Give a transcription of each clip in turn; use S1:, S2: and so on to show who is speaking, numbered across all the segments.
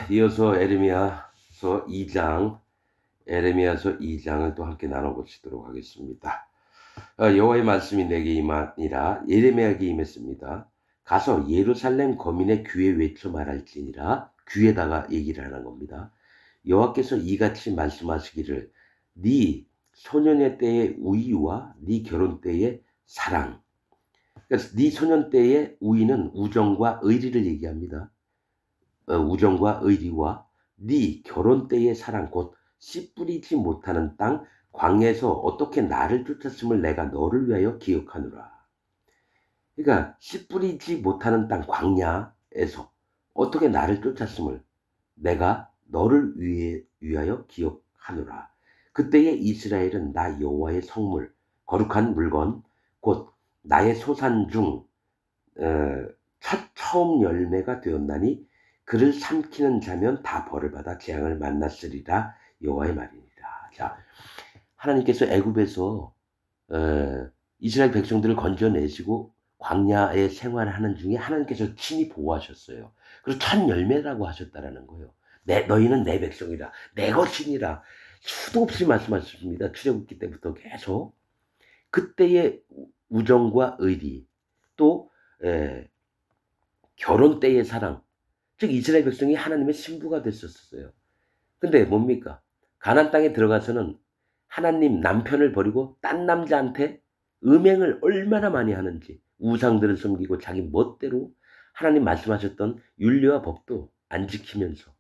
S1: 이어서 에레미야서 2장을 또 함께 나눠보시도록 하겠습니다. 여호와의 말씀이 내게 임하니라. 예레미야에게 임했습니다. 가서 예루살렘 거민의 귀에 외쳐 말할지니라. 귀에다가 얘기를 하는 겁니다. 여호와께서 이같이 말씀하시기를, 네 소년의 때의 우위와 네 결혼 때의 사랑. 그래서 네 소년 때의 우위는 우정과 의리를 얘기합니다. 우정과 의리와 네 결혼 때의 사랑, 곧 씨 뿌리지 못하는 땅 광야에서 어떻게 나를 쫓았음을 내가 너를 위하여 기억하노라. 그러니까 씨 뿌리지 못하는 땅 광야에서 어떻게 나를 쫓았음을 내가 너를 위하여 기억하노라. 그때의 이스라엘은 나 여호와의 성물, 거룩한 물건, 곧 나의 소산 중 처음 열매가 되었나니 그를 삼키는 자면 다 벌을 받아 재앙을 만났으리라. 여호와의 말이니라. 자, 하나님께서 애굽에서 이스라엘 백성들을 건져내시고 광야에 생활하는 중에 하나님께서 친히 보호하셨어요. 그리고 첫 열매라고 하셨다라는 거예요. 너희는 내 백성이라, 내 것이니라. 수도 없이 말씀하셨습니다. 출애굽기 때부터 계속. 그때의 우정과 의리, 또 결혼 때의 사랑, 즉 이스라엘 백성이 하나님의 신부가 됐었어요. 근데 뭡니까? 가나안 땅에 들어가서는 하나님 남편을 버리고 딴 남자한테 음행을 얼마나 많이 하는지, 우상들을 섬기고 자기 멋대로 하나님 말씀하셨던 윤리와 법도 안 지키면서.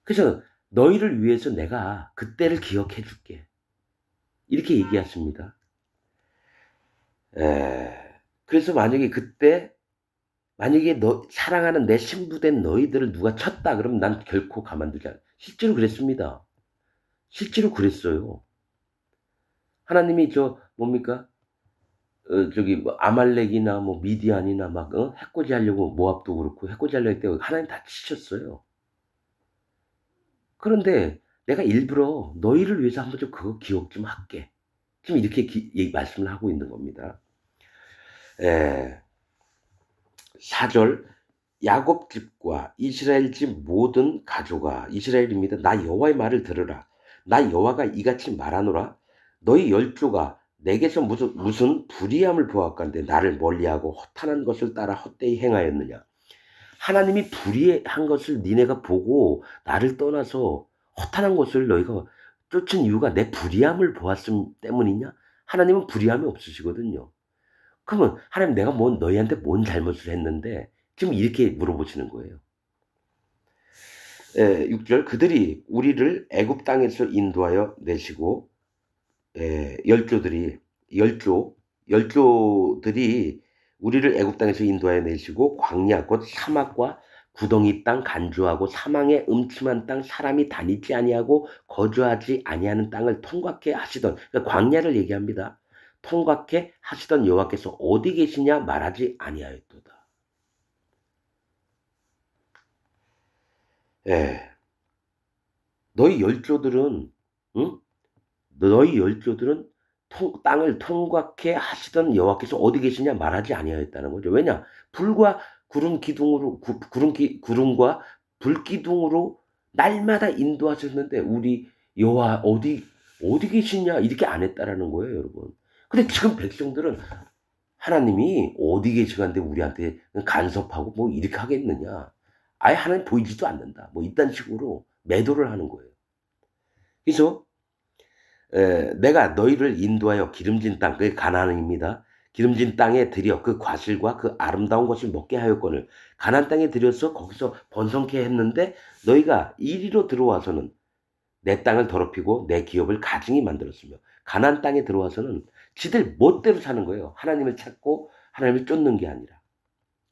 S1: 그래서 너희를 위해서 내가 그때를 기억해 줄게, 이렇게 얘기하십니다. 그래서 만약에 사랑하는 내 신부된 너희들을 누가 쳤다 그러면 난 결코 가만두지 않아. 실제로 그랬습니다. 실제로 그랬어요. 하나님이 뭡니까? 아말렉이나 미디안이나 해코지 하려고, 모압도 그렇고 해코지 하려고 할 때 하나님 다 치셨어요. 그런데 내가 일부러 너희를 위해서 한번 좀 그거 기억 좀 할게. 지금 이렇게 말씀을 하고 있는 겁니다. 4절, 야곱 집과 이스라엘 집 모든 가족아, 이스라엘입니다. 나 여호와의 말을 들으라. 나 여호와가 이같이 말하노라. 너희 열조가 내게서 무슨 불의함을 보았건대 나를 멀리하고 허탄한 것을 따라 헛되이 행하였느냐. 하나님이 불의한 것을 니네가 보고 나를 떠나서 허탄한 것을 너희가 쫓은 이유가 내 불의함을 보았음 때문이냐? 하나님은 불의함이 없으시거든요. 그러면 하나님, 내가 너희한테 뭔 잘못을 했는데? 지금 이렇게 물어보시는 거예요. 6절, 그들이 우리를 애굽 땅에서 인도하여 내시고, 열조들이 우리를 애굽 땅에서 인도하여 내시고 광야 곧 사막과 구덩이 땅, 간주하고 사망의 음침한 땅, 사람이 다니지 아니하고 거주하지 아니하는 땅을 통과케 하시던, 그러니까 광야를 얘기합니다. 통과케 하시던 여호와께서 어디 계시냐 말하지 아니하였도다. 너희 열조들은 땅을 통과케 하시던 여호와께서 어디 계시냐 말하지 아니하였다는 거죠. 왜냐? 불과 구름과 불기둥으로 날마다 인도하셨는데 우리 여호와 어디 계시냐 이렇게 안 했다라는 거예요, 여러분. 근데 지금 백성들은 하나님이 어디 계시는데 우리한테 간섭하고 이렇게 하겠느냐? 아예 하나님 보이지도 않는다. 이딴 식으로 매도를 하는 거예요. 그래서 내가 너희를 인도하여 기름진 땅, 그게 가나안입니다. 기름진 땅에 들여 그 과실과 그 아름다운 것을 먹게 하였거늘 가나안 땅에 들여서 거기서 번성케 했는데 너희가 이리로 들어와서는 내 땅을 더럽히고 내 기업을 가증히 만들었으며, 가나안 땅에 들어와서는 지들 멋대로 사는 거예요. 하나님을 찾고 하나님을 쫓는 게 아니라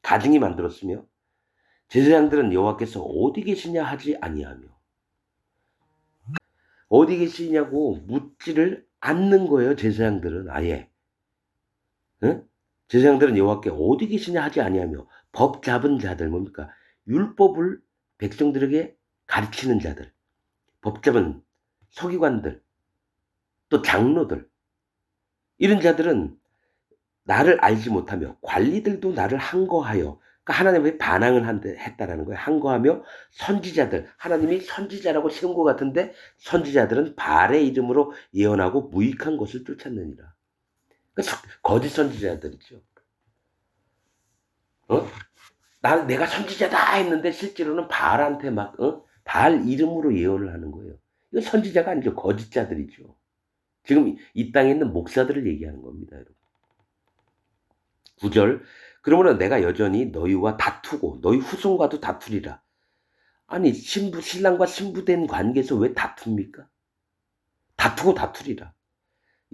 S1: 가증히 만들었으며, 제사장들은 여호와께서 어디 계시냐 하지 아니하며, 어디 계시냐고 묻지를 않는 거예요. 제사장들은 아예. 응? 제사장들은 여호와께 어디 계시냐 하지 아니하며, 법 잡은 자들, 뭡니까? 율법을 백성들에게 가르치는 자들, 법 잡은 서기관들, 또 장로들, 이런 자들은 나를 알지 못하며 관리들도 나를 항거하여, 하나님의 반항을 했다라는 거예요. 항거하며 선지자들, 하나님이 선지자라고 세운 것 같은데 선지자들은 바알의 이름으로 예언하고 무익한 것을 쫓았느니라. 그러니까 거짓 선지자들이죠. 내가 선지자다 했는데 실제로는 바알한테 막 바알 이름으로 예언을 하는 거예요. 이거 선지자가 아니죠. 거짓자들이죠. 지금 이 땅에 있는 목사들을 얘기하는 겁니다, 여러분. 9절. 그러므로 내가 여전히 너희와 다투고 너희 후손과도 다투리라. 아니 신랑과 신부된 관계에서 왜 다툽니까? 다투고 다투리라.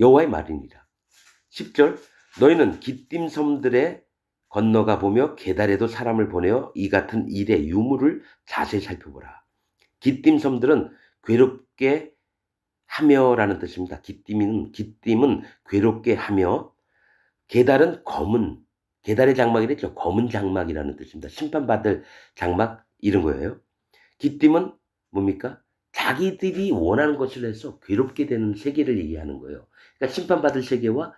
S1: 여호와의 말이니라. 10절. 너희는 기띔 섬들에 건너가 보며 게달에도 사람을 보내어 이 같은 일의 유무를 자세히 살펴보라. 기띔 섬들은 괴롭게 하며라는 뜻입니다. 기띔은 괴롭게 하며, 게달은 검은, 게달의 장막이랬죠. 검은 장막이라는 뜻입니다. 심판받을 장막 이런 거예요. 기띔은 뭡니까? 자기들이 원하는 것을 해서 괴롭게 되는 세계를 얘기하는 거예요. 그러니까 심판받을 세계와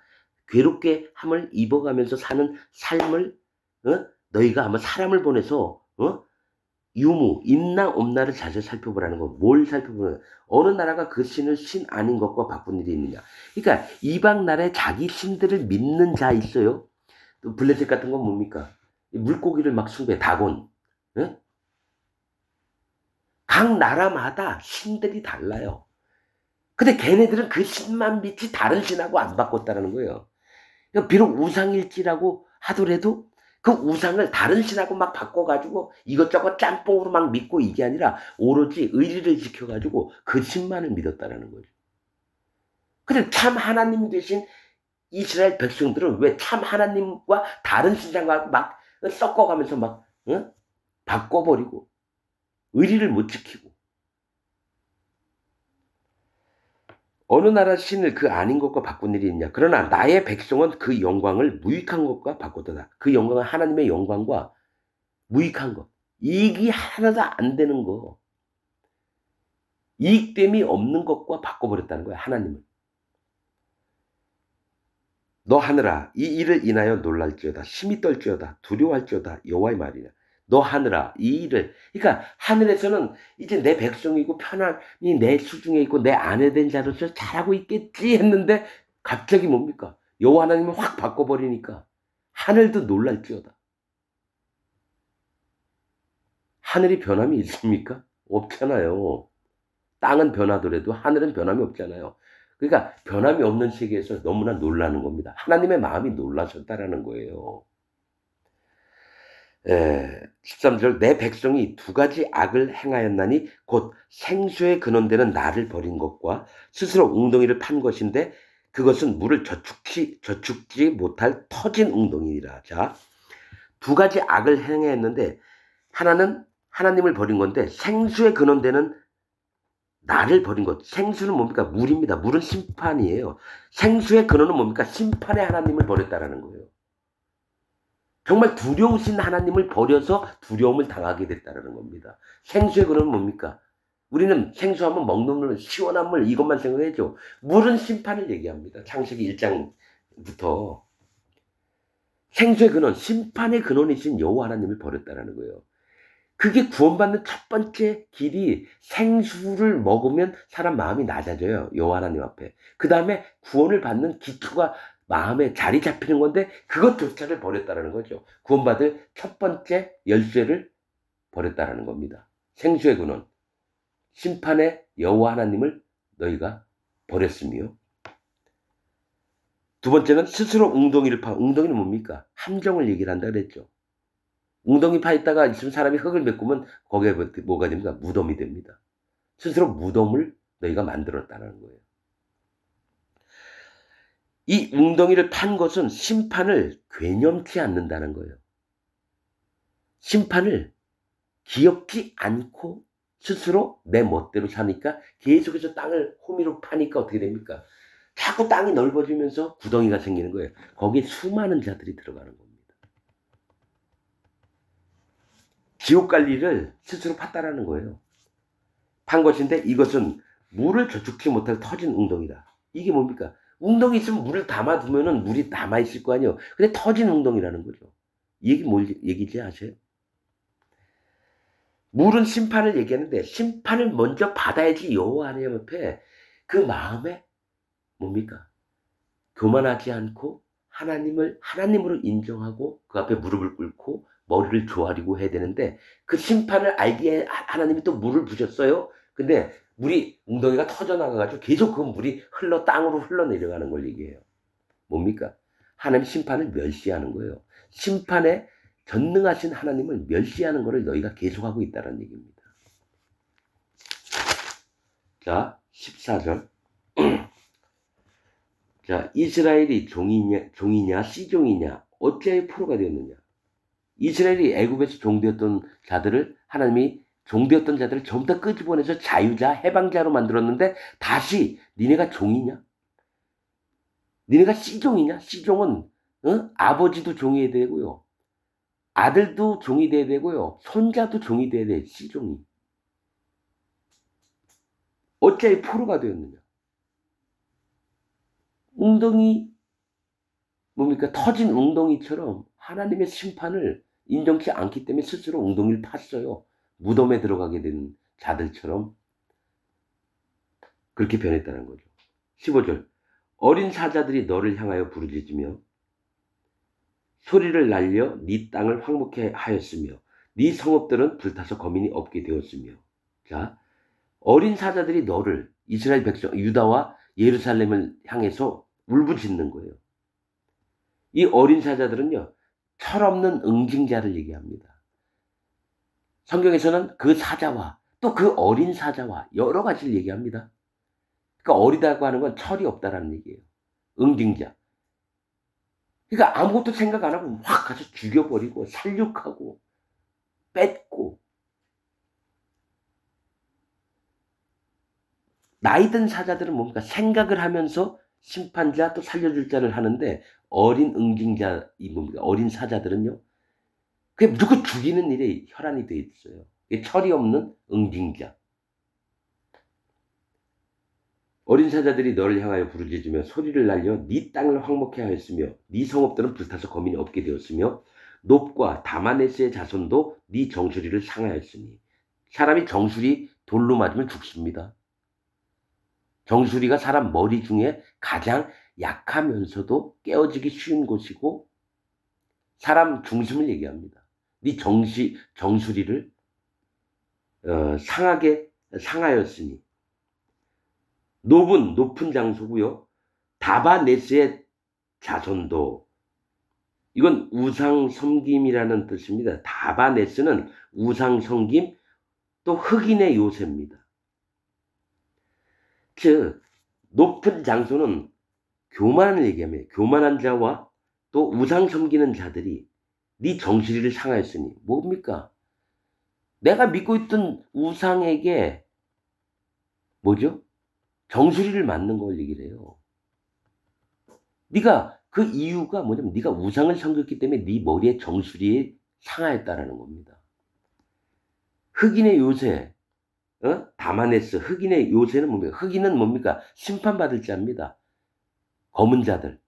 S1: 괴롭게 함을 입어가면서 사는 삶을 너희가 아마 사람을 보내서 유무, 있나 없나를 자세히 살펴보라는 거. 뭘 살펴보냐? 어느 나라가 그 신을 신 아닌 것과 바꾼 일이 있느냐. 그러니까 이방 나라에 자기 신들을 믿는 자 있어요. 또 블레셋 같은 건 뭡니까? 물고기를 막 숭배, 다곤. 각 나라마다 신들이 달라요. 근데 걔네들은 그 신만 믿지 다른 신하고 안 바꿨다는 거예요. 그러니까 비록 우상일지라고 하더라도 그 우상을 다른 신하고 막 바꿔가지고 이것저것 짬뽕으로 막 믿고 이게 아니라 오로지 의리를 지켜가지고 그 신만을 믿었다는 거죠. 근데 참 하나님 되신 이스라엘 백성들은 왜 참 하나님과 다른 신상과 막 섞어가면서 막 바꿔버리고 의리를 못 지키고 어느 나라 신을 그 아닌 것과 바꾼 일이 있냐. 그러나 나의 백성은 그 영광을 무익한 것과 바꿨다. 그 영광은 하나님의 영광과 무익한 것. 이익이 하나도 안 되는 거. 이익됨이 없는 것과 바꿔버렸다는 거야. 하나님을. 너 하늘아 이 일을 인하여 놀랄지어다. 심히 떨지어다. 두려워할지어다. 여호와의 말이냐. 너 하늘아 이 일을. 그러니까 하늘에서는 이제 내 백성이고 편안히 내 수중에 있고 내 아내 된 자로서 잘하고 있겠지 했는데 갑자기 뭡니까? 여호와 하나님을 확 바꿔버리니까 하늘도 놀랄지어다. 하늘이 변함이 있습니까? 없잖아요. 땅은 변하더라도 하늘은 변함이 없잖아요. 그러니까 변함이 없는 세계에서 너무나 놀라는 겁니다. 하나님의 마음이 놀라셨다라는 거예요. 13절 내 백성이 두 가지 악을 행하였나니 곧 생수의 근원되는 나를 버린 것과 스스로 웅덩이를 판 것인데 그것은 물을 저축지 못할 터진 웅덩이니라. 자, 두 가지 악을 행했는데 하나는 하나님을 버린 건데 생수의 근원되는 나를 버린 것. 생수는 뭡니까? 물입니다. 물은 심판이에요. 생수의 근원은 뭡니까? 심판의 하나님을 버렸다라는 거예요. 정말 두려우신 하나님을 버려서 두려움을 당하게 됐다는 겁니다. 생수의 근원은 뭡니까? 우리는 생수하면 먹는 물, 시원한 물 이것만 생각해죠. 물은 심판을 얘기합니다. 창세기 1장부터. 생수의 근원, 심판의 근원이신 여호와 하나님을 버렸다는 거예요. 그게 구원받는 첫 번째 길이 생수를 먹으면 사람 마음이 낮아져요. 여호와 하나님 앞에. 그 다음에 구원을 받는 기초가 마음에 자리 잡히는 건데 그것조차를 버렸다는 거죠. 구원받을 첫 번째 열쇠를 버렸다는 겁니다. 생수의 근원. 심판의 여호와 하나님을 너희가 버렸으며 두 번째는 스스로 웅덩이를 파. 웅덩이는 뭡니까? 함정을 얘기를 한다 그랬죠. 웅덩이 파 있다가 있으면 사람이 흙을 메꾸면 거기에 뭐가 됩니까? 무덤이 됩니다. 스스로 무덤을 너희가 만들었다는 거예요. 이 웅덩이를 판 것은 심판을 괴념치 않는다는 거예요. 심판을 기억지 않고 스스로 내 멋대로 사니까 계속해서 땅을 호미로 파니까 어떻게 됩니까? 자꾸 땅이 넓어지면서 구덩이가 생기는 거예요. 거기에 수많은 자들이 들어가는 겁니다. 지옥 갈 일을 스스로 팠다라는 거예요. 판 것인데 이것은 물을 저축지 못할 터진 웅덩이다. 이게 뭡니까? 웅덩이 있으면 물을 담아두면은 물이 남아있을 거 아니에요. 근데 터진 웅덩이라는 거죠. 이 얘기 뭘 얘기인지 아세요? 물은 심판을 얘기하는데 심판을 먼저 받아야지 여호와 하나님 앞에 그 마음에 뭡니까? 교만하지 않고 하나님을 하나님으로 인정하고 그 앞에 무릎을 꿇고 머리를 조아리고 해야 되는데 그 심판을 알기에 하나님이 또 물을 부셨어요. 근데 물이 웅덩이가 터져나가가지고 계속 그 물이 땅으로 흘러내려가는 걸 얘기해요. 뭡니까? 하나님 심판을 멸시하는 거예요. 심판에 전능하신 하나님을 멸시하는 것을 너희가 계속하고 있다는 얘기입니다. 자, 14절. 자, 이스라엘이 종이냐 씨종이냐 어찌하여 포로가 되었느냐. 이스라엘이 애굽에서 종되었던 자들을 하나님이 종되었던 자들을 전부 다 끄집어내서 자유자 해방자로 만들었는데 다시 니네가 종이냐? 니네가 씨종이냐? 씨종은 아버지도 종이 돼야 되고요. 아들도 종이 돼야 되고요. 손자도 종이 돼야 돼. 씨종이. 어찌하여 포로가 되었느냐. 웅덩이 뭡니까? 터진 웅덩이처럼 하나님의 심판을 인정치 않기 때문에 스스로 웅덩이를 팠어요. 무덤에 들어가게 된 자들처럼 그렇게 변했다는 거죠. 15절. 어린 사자들이 너를 향하여 부르짖으며 소리를 날려 네 땅을 황무케 하였으며 네 성읍들은 불타서 거민이 없게 되었으며. 자, 어린 사자들이 너를 이스라엘 백성 유다와 예루살렘을 향해서 울부짖는 거예요. 이 어린 사자들은요, 철없는 응징자를 얘기합니다. 성경에서는 그 사자와 또 그 어린 사자와 여러 가지를 얘기합니다. 그러니까 어리다고 하는 건 철이 없다라는 얘기예요. 응징자. 그러니까 아무것도 생각 안 하고 확 가서 죽여버리고 살육하고 뺏고. 나이든 사자들은 뭡니까? 생각을 하면서 심판자 또 살려줄 자를 하는데 어린 응징자, 이 뭡니까? 어린 사자들은요. 그게 무조건 죽이는 일에 혈안이 돼 있어요. 철이 없는 응징자. 어린 사자들이 너를 향하여 부르짖으며 소리를 날려 네 땅을 황목해 하였으며 네 성읍들은 불타서 거민이 없게 되었으며 놉과 다마네스의 자손도 네 정수리를 상하였으니. 사람이 정수리 돌로 맞으면 죽습니다. 정수리가 사람 머리 중에 가장 약하면서도 깨어지기 쉬운 곳이고 사람 중심을 얘기합니다. 네 정수리를 상하였으니. 놉은 높은 장소고요. 다바네스의 자손도, 이건 우상 섬김이라는 뜻입니다. 다바네스는 우상 섬김 또 흑인의 요새입니다. 즉 높은 장소는 교만을 얘기하며 교만한 자와 또 우상 섬기는 자들이 네 정수리를 상하였으니. 뭡니까? 내가 믿고 있던 우상에게 뭐죠? 정수리를 맞는 걸 얘기를 해요. 네가 그 이유가 뭐냐면 네가 우상을 섬겼기 때문에 네 머리에 정수리에 상하였다라는 겁니다. 흑인의 요새, 다마네스, 흑인의 요새는 뭡니까? 흑인은 뭡니까? 심판받을 자입니다. 검은 자들.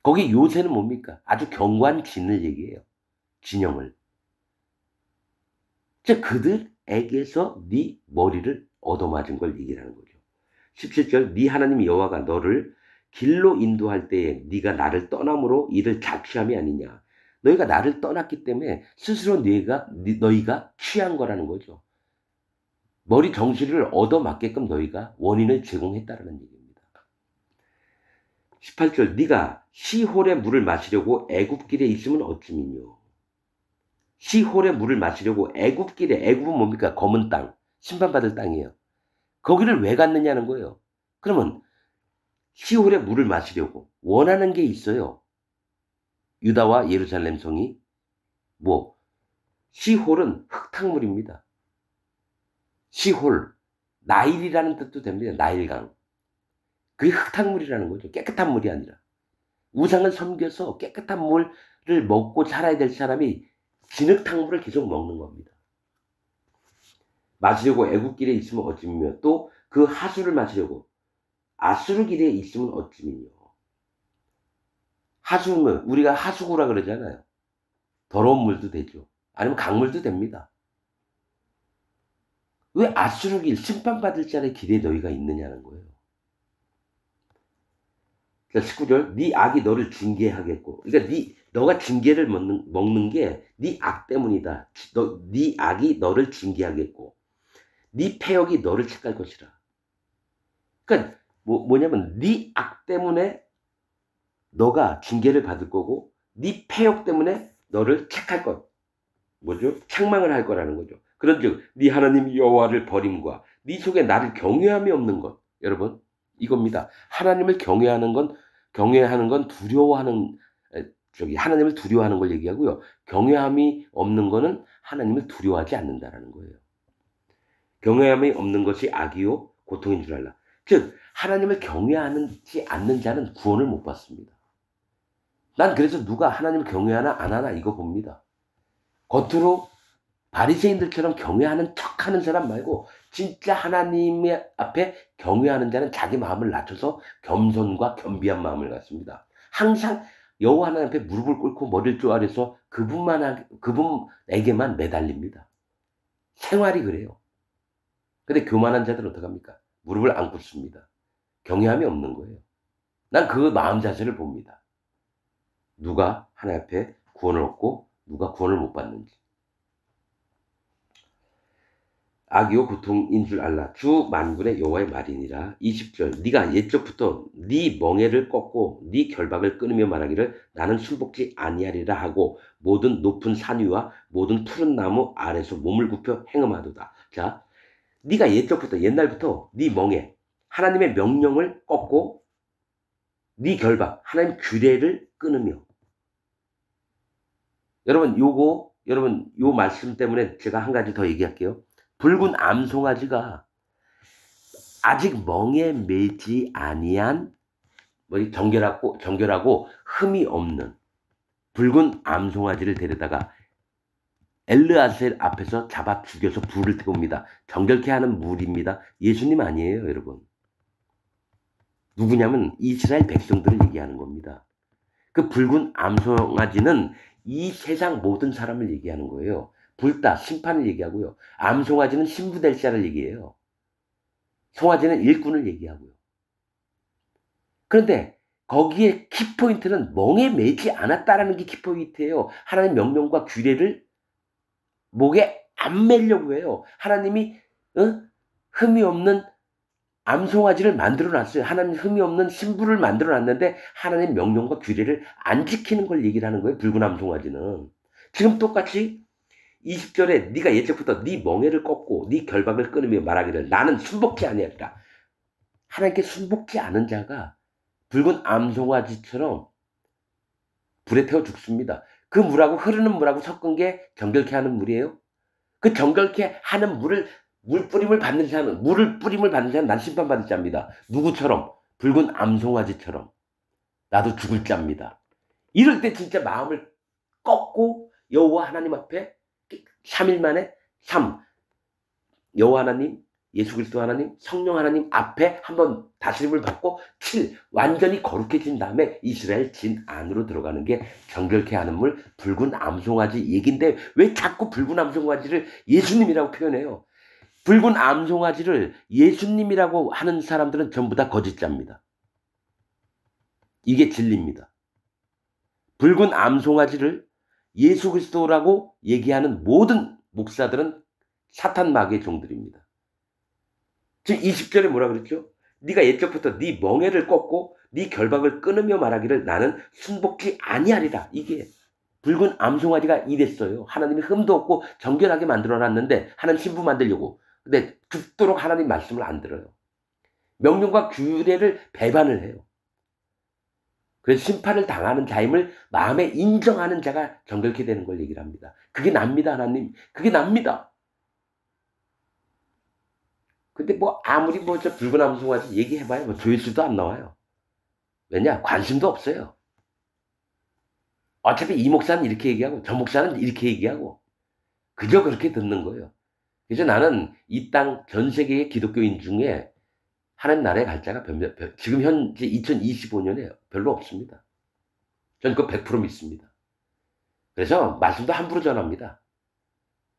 S1: 거기 요새는 뭡니까? 아주 견고한 진을 얘기해요. 진영을. 즉 그들에게서 네 머리를 얻어맞은 걸 얘기하는 거죠. 17절. 네 하나님 여호와가 너를 길로 인도할 때에 네가 나를 떠남으로 이를 자취함이 아니냐. 너희가 나를 떠났기 때문에 스스로 너희가 취한 거라는 거죠. 머리 정수리를 얻어맞게끔 너희가 원인을 제공했다라는 얘기입니다. 18절. 네가 시홀의 물을 마시려고 애굽길에 있으면 어찌미뇨. 시홀의 물을 마시려고 애굽길에, 애굽은 뭡니까? 검은 땅, 심판받을 땅이에요. 거기를 왜 갔느냐는 거예요. 그러면 시홀의 물을 마시려고 원하는 게 있어요. 유다와 예루살렘 성이. 시홀은 흙탕물입니다. 시홀, 나일이라는 뜻도 됩니다. 나일강. 그게 흙탕물이라는 거죠. 깨끗한 물이 아니라. 우상을 섬겨서 깨끗한 물을 먹고 살아야 될 사람이 진흙탕물을 계속 먹는 겁니다. 마시려고 애굽길에 있으면 어찌미며 또 그 하수를 마시려고 아수르 길에 있으면 어찌미뇨. 하수는 우리가 하수구라 그러잖아요. 더러운 물도 되죠. 아니면 강물도 됩니다. 왜 앗수르길 심판받을 자의 길에 너희가 있느냐는 거예요. 자, 19절. 네 악이 너를 징계하겠고. 그러니까 너가 징계를 먹는 게 네 악 때문이다. 네 악이 너를 징계하겠고 네 패역이 너를 책할 것이라. 그러니까 뭐냐면 네 악 때문에 너가 징계를 받을 거고 네 패역 때문에 너를 책할 것. 뭐죠? 책망을 할 거라는 거죠. 그런즉 네 하나님 여호와를 버림과 네 속에 나를 경외함이 없는 것. 여러분, 이겁니다. 하나님을 경외하는 건 두려워하는 하나님을 두려워하는 걸 얘기하고요. 경외함이 없는 거는 하나님을 두려워하지 않는다라는 거예요. 경외함이 없는 것이 악이요 고통인 줄 알라. 즉 하나님을 경외하지 않는 자는 구원을 못 받습니다. 난 그래서 누가 하나님을 경외하나 안 하나 이거 봅니다. 겉으로 바리새인들처럼 경외하는 척하는 사람 말고 진짜 하나님 앞에 경외하는 자는 자기 마음을 낮춰서 겸손과 겸비한 마음을 갖습니다. 항상 여호와 하나님 앞에 무릎을 꿇고 머리를 쪼아려서 그분에게만 매달립니다. 생활이 그래요. 근데 교만한 자들은 어떡합니까? 무릎을 안 꿇습니다. 경외함이 없는 거예요. 난 그 마음 자세를 봅니다. 누가 하나님 앞에 구원을 얻고 누가 구원을 못 받는지. 악이요 고통인 줄 알라. 주 만군의 여호와의 말이니라. 20절. 네가 옛적부터 네 멍에를 꺾고 네 결박을 끊으며 말하기를 나는 순복지 아니하리라 하고 모든 높은 산 위와 모든 푸른 나무 아래서 몸을 굽혀 행음하도다. 자, 네가 옛날부터 네 멍에 하나님의 명령을 꺾고 네 결박 하나님 규례를 끊으며. 여러분 요 말씀 때문에 제가 한 가지 더 얘기할게요. 붉은 암송아지가 아직 멍에 매지 아니한 정결하고 흠이 없는 붉은 암송아지를 데려다가 엘르아셀 앞에서 잡아 죽여서 불을 태웁니다. 정결케 하는 물입니다. 예수님 아니에요, 여러분. 누구냐면 이스라엘 백성들을 얘기하는 겁니다. 그 붉은 암송아지는 이 세상 모든 사람을 얘기하는 거예요. 불다 심판을 얘기하고요. 암송아지는 신부될 자를 얘기해요. 송아지는 일꾼을 얘기하고요. 그런데 거기에 키포인트는 멍에 매지 않았다라는 게 키포인트예요. 하나님 명령과 규례를 목에 안 매려고 해요. 하나님이 흠이 없는 암송아지를 만들어놨어요. 하나님 흠이 없는 신부를 만들어놨는데 하나님 명령과 규례를 안 지키는 걸 얘기를 하는 거예요. 붉은 암송아지는. 지금 똑같이 20절에 네가 옛적부터 네 멍에를 꺾고 네 결박을 끊으며 말하기를 나는 순복지 아니하리라. 하나님께 순복지 않은 자가 붉은 암송아지처럼 불에 태워 죽습니다. 그 물하고 흐르는 물하고 섞은 게 정결케 하는 물이에요. 그 정결케 하는 물을 물을 뿌림을 받는 자는 난 심판받을 자입니다. 누구처럼? 붉은 암송아지처럼. 나도 죽을 자입니다. 이럴 때 진짜 마음을 꺾고 여호와 하나님 앞에 3일 만에 여호와 하나님, 예수 그리스도 하나님, 성령 하나님 앞에 한번 다스림을 받고 완전히 거룩해진 다음에 이스라엘 진 안으로 들어가는 게 정결케 하는 물, 붉은 암송아지 얘기인데 왜 자꾸 붉은 암송아지를 예수님이라고 표현해요? 붉은 암송아지를 예수님이라고 하는 사람들은 전부 다 거짓자입니다. 이게 진리입니다. 붉은 암송아지를 예수 그리스도라고 얘기하는 모든 목사들은 사탄 마귀의 종들입니다. 지금 20절에 뭐라 그랬죠? 네가 옛적부터 네 멍에를 꺾고 네 결박을 끊으며 말하기를 나는 순복지 아니하리라. 이게 붉은 암송아지가 이랬어요. 하나님이 흠도 없고 정결하게 만들어놨는데 하나님 신부 만들려고. 근데 죽도록 하나님 말씀을 안 들어요. 명령과 규례를 배반을 해요. 그래서 심판을 당하는 자임을 마음에 인정하는 자가 정결케 되는 걸 얘기를 합니다. 그게 납니다, 하나님. 그게 납니다. 근데 아무리 저 붉은 암송아지 얘기해봐야 조회수도 안 나와요. 왜냐? 관심도 없어요. 어차피 이 목사는 이렇게 얘기하고 저 목사는 이렇게 얘기하고 그저 그렇게 듣는 거예요. 그래서 나는 이 땅 전 세계의 기독교인 중에 하나님 나라에 갈 자가 지금 현재 2025년에 별로 없습니다. 전 그거 100% 믿습니다. 그래서 말씀도 함부로 전합니다.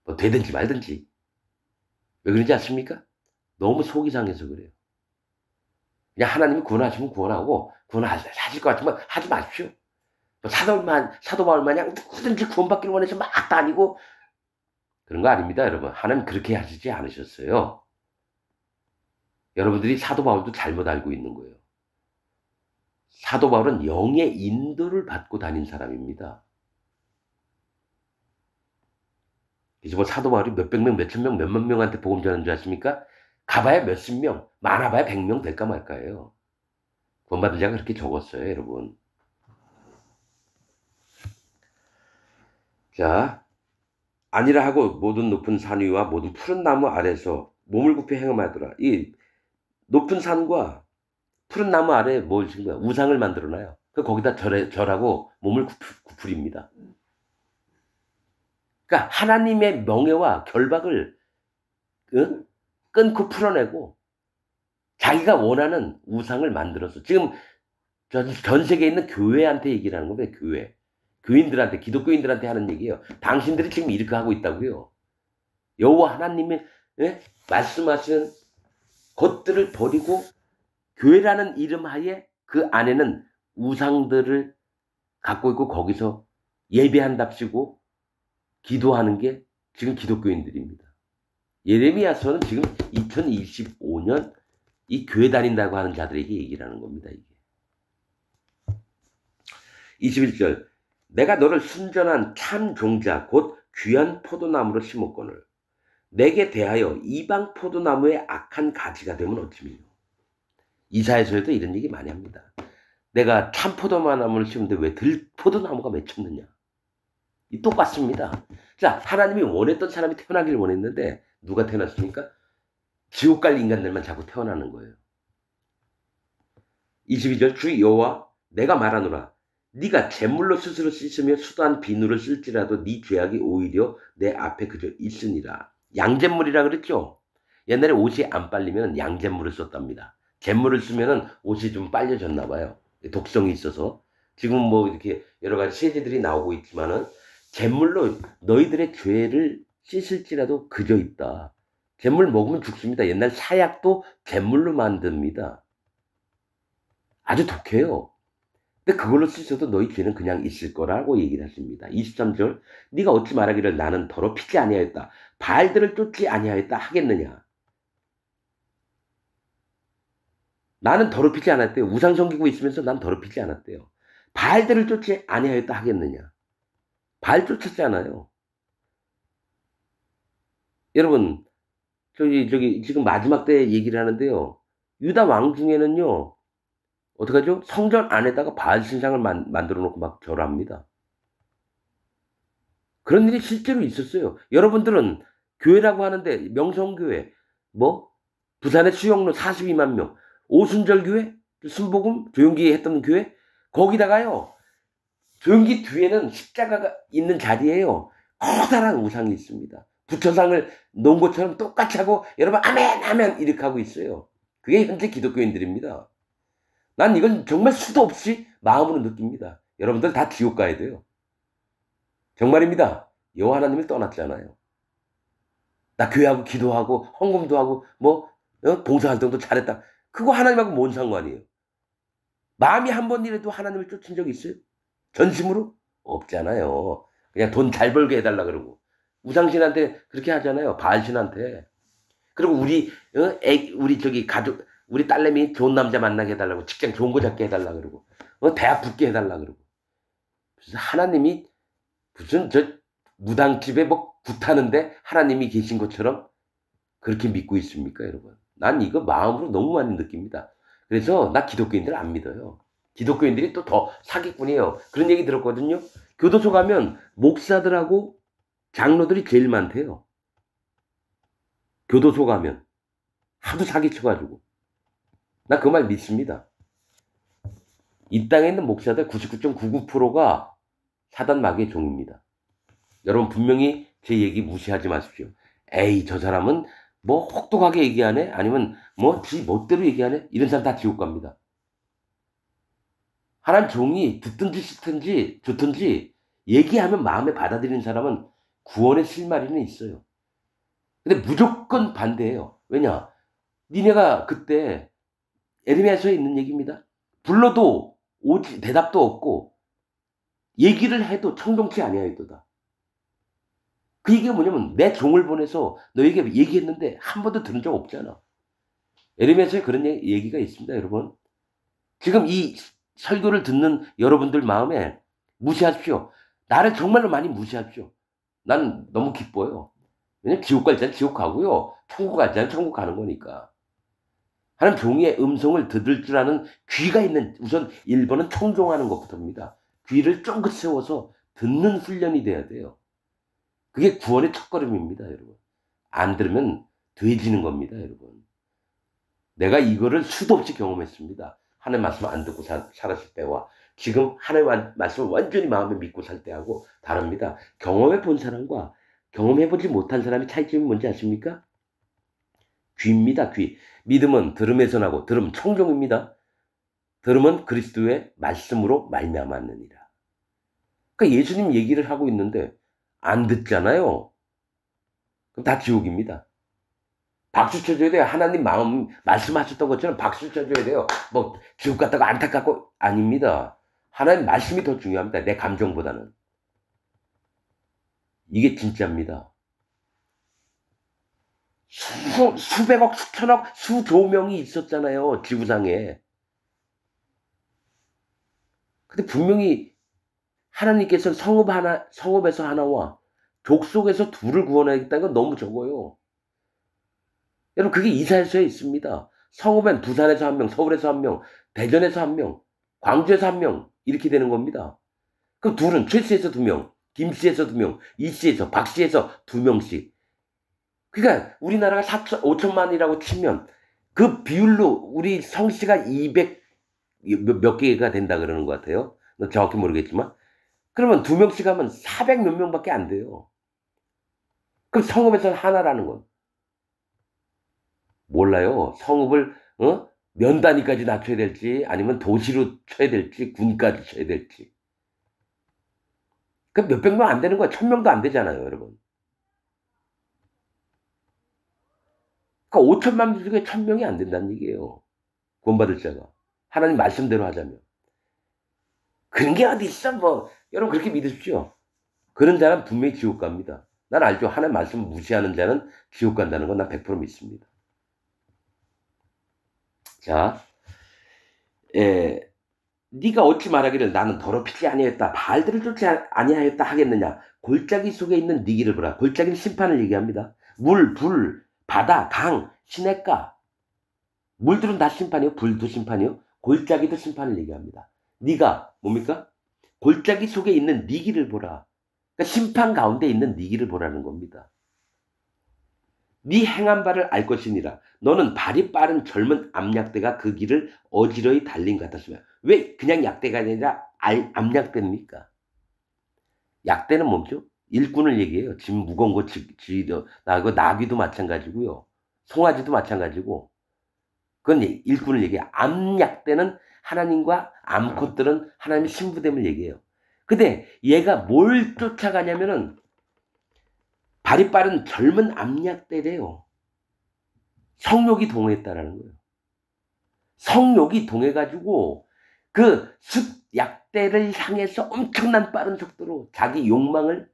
S1: 뭐 되든지 말든지. 왜 그런지 아십니까? 너무 속이 상해서 그래요. 그냥 하나님이 구원하시면 구원하고 구원하실 것 같으면 하지 마십시오. 뭐 사도 바울 마냥 누구든지 구원받기를 원해서 막 다니고 그런 거 아닙니다, 여러분. 하나님 그렇게 하시지 않으셨어요. 여러분들이 사도 바울도 잘못 알고 있는 거예요. 사도 바울은 영의 인도를 받고 다닌 사람입니다. 그래서 뭐 사도 바울이 몇백 명, 몇천 명, 몇만 명한테 복음 전하는 줄 아십니까? 가봐야 몇십 명, 많아봐야 100명 될까 말까예요. 구원받은 자가 그렇게 적었어요, 여러분. 자, 아니라 하고 모든 높은 산 위와 모든 푸른 나무 아래서 몸을 굽혀 행함하더라. 이 높은 산과 푸른 나무 아래에 뭘 지은 거야? 우상을 만들어놔요. 거기다 절하고 몸을 구부립니다. 그러니까 하나님의 명예와 결박을 끊고 풀어내고 자기가 원하는 우상을 만들어서 지금 전 세계에 있는 교회한테 얘기를 하는 겁니다. 교인들한테, 기독교인들한테 하는 얘기예요. 당신들이 지금 이렇게 하고 있다고요. 여호와 하나님의 말씀하시는 것들을 버리고 교회라는 이름 하에 그 안에는 우상들을 갖고 있고 거기서 예배한답시고 기도하는 게 지금 기독교인들입니다. 예레미야서는 지금 2025년 이 교회 다닌다고 하는 자들에게 얘기를 하는 겁니다. 이게. 21절 내가 너를 순전한 참 종자 곧 귀한 포도나무로 심었거늘 내게 대하여 이방 포도나무의 악한 가지가 되면 어찌미요. 이사야서에도 이런 얘기 많이 합니다. 내가 참 포도나무를 심는데 왜 들포도나무가 맺혔느냐. 이 똑같습니다. 자, 하나님이 원했던 사람이 태어나길 원했는데 누가 태어났습니까? 지옥 갈 인간들만 자꾸 태어나는 거예요. 22절 주 여호와 내가 말하노라 네가 제물로 스스로 씻으며 수도한 비누를 쓸지라도 네 죄악이 오히려 내 앞에 그저 있으니라. 양잿물이라 그랬죠. 옛날에 옷이 안 빨리면 양잿물을 썼답니다. 잿물을 쓰면 옷이 좀 빨려졌나 봐요. 독성이 있어서. 지금 뭐 이렇게 여러 가지 세제들이 나오고 있지만은 잿물로 너희들의 죄를 씻을지라도 그저 있다. 잿물 먹으면 죽습니다. 옛날 사약도 잿물로 만듭니다. 아주 독해요. 근데 그걸로 씻어도 너희 죄는 그냥 있을 거라고 얘기를 하십니다. 23절 네가 어찌 말하기를 나는 더럽히지 아니하였다. 바알들을 쫓지 아니하였다 하겠느냐. 나는 더럽히지 않았대요. 우상 섬기고 있으면서 난 더럽히지 않았대요. 바알들을 쫓지 아니하였다 하겠느냐. 바알 쫓았잖아요. 여러분 저기 지금 마지막 때 얘기를 하는데요. 유다 왕 중에는요. 어떡하죠? 성전 안에다가 바알 신상을 만들어 놓고 막 절합니다. 그런 일이 실제로 있었어요. 여러분들은 교회라고 하는데 명성교회, 뭐 부산의 수용로 42만 명, 오순절 교회, 순복음, 조용기 했던 교회, 거기다가요. 조용기 뒤에는 십자가가 있는 자리에요. 커다란 우상이 있습니다. 부처상을 놓은 것처럼 똑같이 하고 여러분 아멘 아멘 이렇게 하고 있어요. 그게 현재 기독교인들입니다. 난 이건 정말 수도 없이 마음으로 느낍니다. 여러분들 다 지옥 가야 돼요. 정말입니다. 여호와 하나님을 떠났잖아요. 나 교회하고 기도하고 헌금도 하고 뭐 봉사활동도 잘했다. 그거 하나님하고 뭔 상관이에요? 마음이 한 번이라도 하나님을 쫓은 적 있어요? 전심으로? 없잖아요. 그냥 돈 잘 벌게 해달라 그러고 우상신한테 그렇게 하잖아요. 바알신한테. 그리고 우리 저기 가족 우리 딸내미 좋은 남자 만나게 해달라고 직장 좋은 거 잡게 해달라 그러고 대학 붙게 해달라 그러고 무슨 하나님이 무슨 저 무당집에 뭐 굿하는데 하나님이 계신 것처럼 그렇게 믿고 있습니까 여러분? 난 이거 마음으로 너무 많이 느낍니다. 그래서 나 기독교인들 안 믿어요. 기독교인들이 또 더 사기꾼이에요. 그런 얘기 들었거든요. 교도소 가면 목사들하고 장로들이 제일 많대요. 교도소 가면 하도 사기쳐가지고 나 그 말 믿습니다. 이 땅에 있는 목사들 99.99%가 사단 마귀의 종입니다. 여러분 분명히 제 얘기 무시하지 마십시오. 에이 저 사람은 뭐 혹독하게 얘기하네? 아니면 뭐 지 멋대로 얘기하네? 이런 사람 다 지옥 갑니다. 하나님 종이 듣든지 싫든지 좋든지 얘기하면 마음에 받아들이는 사람은 구원의 실마리는 있어요. 근데 무조건 반대예요. 왜냐? 니네가 그때 에르미야서에 있는 얘기입니다. 불러도 오지 대답도 없고 얘기를 해도 청종치 아니하였도다. 그 얘기가 뭐냐면 내 종을 보내서 너에게 얘기했는데 한 번도 들은 적 없잖아. 에르미야서에 그런 얘기가 있습니다, 여러분. 지금 이 설교를 듣는 여러분들 마음에 무시하십시오. 나를 정말로 많이 무시하십시오. 난 너무 기뻐요. 왜냐면 지옥 갈 때는 지옥 가고요. 천국 갈 때는 천국 가는 거니까. 하나님 종의 음성을 들을 줄 아는 귀가 있는, 우선 1번은 청종하는 것부터입니다. 귀를 쫑긋 세워서 듣는 훈련이 돼야 돼요. 그게 구원의 첫걸음입니다, 여러분. 안 들으면 돼지는 겁니다, 여러분. 내가 이거를 수도 없이 경험했습니다. 하나님 말씀 안 듣고 살았을 때와 지금 하나님 말씀을 완전히 마음에 믿고 살 때하고 다릅니다. 경험해 본 사람과 경험해 보지 못한 사람의 차이점이 뭔지 아십니까? 귀입니다, 귀. 믿음은 들음에서 나고 들음 청종입니다. 들음은 그리스도의 말씀으로 말미암았느니라. 그러니까 예수님 얘기를 하고 있는데 안 듣잖아요. 그럼 다 지옥입니다. 박수 쳐줘야 돼요. 하나님 마음 말씀하셨던 것처럼 박수 쳐줘야 돼요. 뭐 지옥 갔다가 안타깝고 아닙니다. 하나님 말씀이 더 중요합니다. 내 감정보다는. 이게 진짜입니다. 수백억, 수천억, 수조명이 있었잖아요. 지구상에. 근데 분명히 하나님께서 성읍에서 하나와 족속에서 둘을 구원하겠다는 건 너무 적어요. 여러분 그게 이사야서에 있습니다. 성읍엔 부산에서 한 명, 서울에서 한 명, 대전에서 한 명, 광주에서 한 명 이렇게 되는 겁니다. 그럼 둘은 최씨에서 2명, 김씨에서 2명, 이씨에서, 박씨에서 2명씩. 그러니까 우리나라가 5천만이라고 치면 그 비율로 우리 성씨가 200 몇 개가 된다 그러는 것 같아요. 정확히 모르겠지만. 그러면 2명씩 하면 400 몇 명밖에 안 돼요. 그럼 성읍에서는 하나라는 건. 몰라요. 성읍을 면 단위까지 낮춰야 될지 아니면 도시로 쳐야 될지 군까지 쳐야 될지. 그 몇백 명 안 되는 거야. 1000명도 안 되잖아요, 여러분. 그러니까 5천만 명 중에 1000명이 안 된다는 얘기예요. 구원받을 자가. 하나님 말씀대로 하자면. 그런 게 어디 있어? 뭐 여러분 그렇게 믿으십시오. 그런 자는 분명히 지옥 갑니다. 난 알죠. 하나님 말씀 무시하는 자는 지옥 간다는 건 난 100% 믿습니다. 자, 네가 어찌 말하기를 나는 더럽히지 아니하였다. 바알들을 쫓지 아니하였다 하겠느냐. 골짜기 속에 있는 네 길을 보라. 골짜기는 심판을 얘기합니다. 물, 불, 바다, 강, 시냇가. 물들은 다 심판이요. 불도 심판이요. 골짜기도 심판을 얘기합니다. 네가 뭡니까? 골짜기 속에 있는 네 길을 보라. 그러니까 심판 가운데 있는 네 길을 보라는 겁니다. 네 행한 바를 알 것이니라. 너는 발이 빠른 젊은 암약대가 그 길을 어지러이 달린 것 같았으며. 왜 그냥 약대가 아니라 암약대입니까? 약대는 뭐죠? 일꾼을 얘기해요. 짐 무거운 거 나고 나귀도 마찬가지고요. 송아지도 마찬가지고. 그건 일꾼을 얘기해요. 암약대는 하나님과 암컷들은 하나님의 신부됨을 얘기해요. 근데 얘가 뭘 쫓아가냐면은 발이 빠른 젊은 암약대래요. 성욕이 동했다라는 거예요. 성욕이 동해가지고 그 약대를 향해서 엄청난 빠른 속도로 자기 욕망을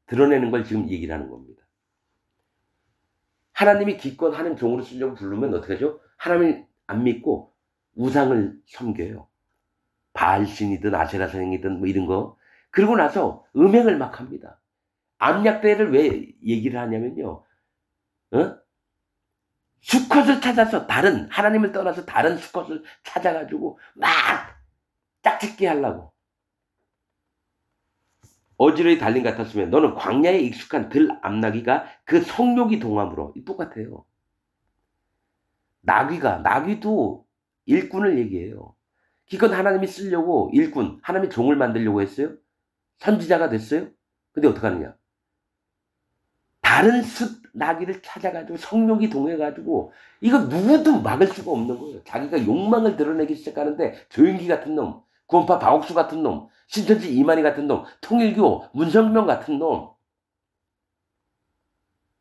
S1: 드러내는 걸 지금 얘기를 하는 겁니다. 하나님이 기껏 하는 종으로 쓰려고 부르면 어떻게 하죠? 하나님을 안 믿고 우상을 섬겨요. 바알신이든 아세라신이든 뭐 이런 거. 그러고 나서 음행을 막 합니다. 암약대를 왜 얘기를 하냐면요. 수컷을 찾아서 하나님을 떠나서 다른 수컷을 찾아가지고 막 짝짓기 하려고. 어지러이 달린 것 같았으면 너는 광야에 익숙한 암나귀가 그 성욕이 동함으로 똑같아요. 나귀도 일꾼을 얘기해요. 기껏 하나님이 쓰려고 일꾼, 하나님의 종을 만들려고 했어요. 선지자가 됐어요. 근데 어떡하느냐. 다른 나귀를 찾아가지고 성욕이 동해가지고 이거 누구도 막을 수가 없는 거예요. 자기가 욕망을 드러내기 시작하는데 조용기 같은 놈, 구원파 박옥수 같은 놈, 신천지 이만희 같은 놈, 통일교 문성명 같은 놈,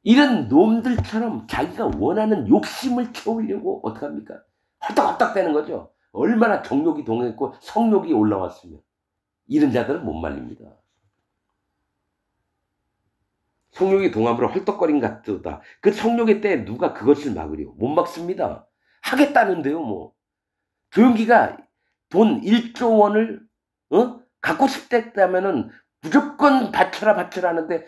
S1: 이런 놈들처럼 자기가 원하는 욕심을 채우려고 어떡합니까? 헐떡헐떡대는 거죠. 얼마나 정욕이 동했고 성욕이 올라왔으면 이런 자들은 못 말립니다. 성욕이 동함으로 헐떡거린 같다. 그 성욕의 때에 누가 그것을 막으려? 못 막습니다. 하겠다는데요, 뭐. 조용기가 돈 1조 원을 갖고 싶다면은 무조건 바쳐라 하는데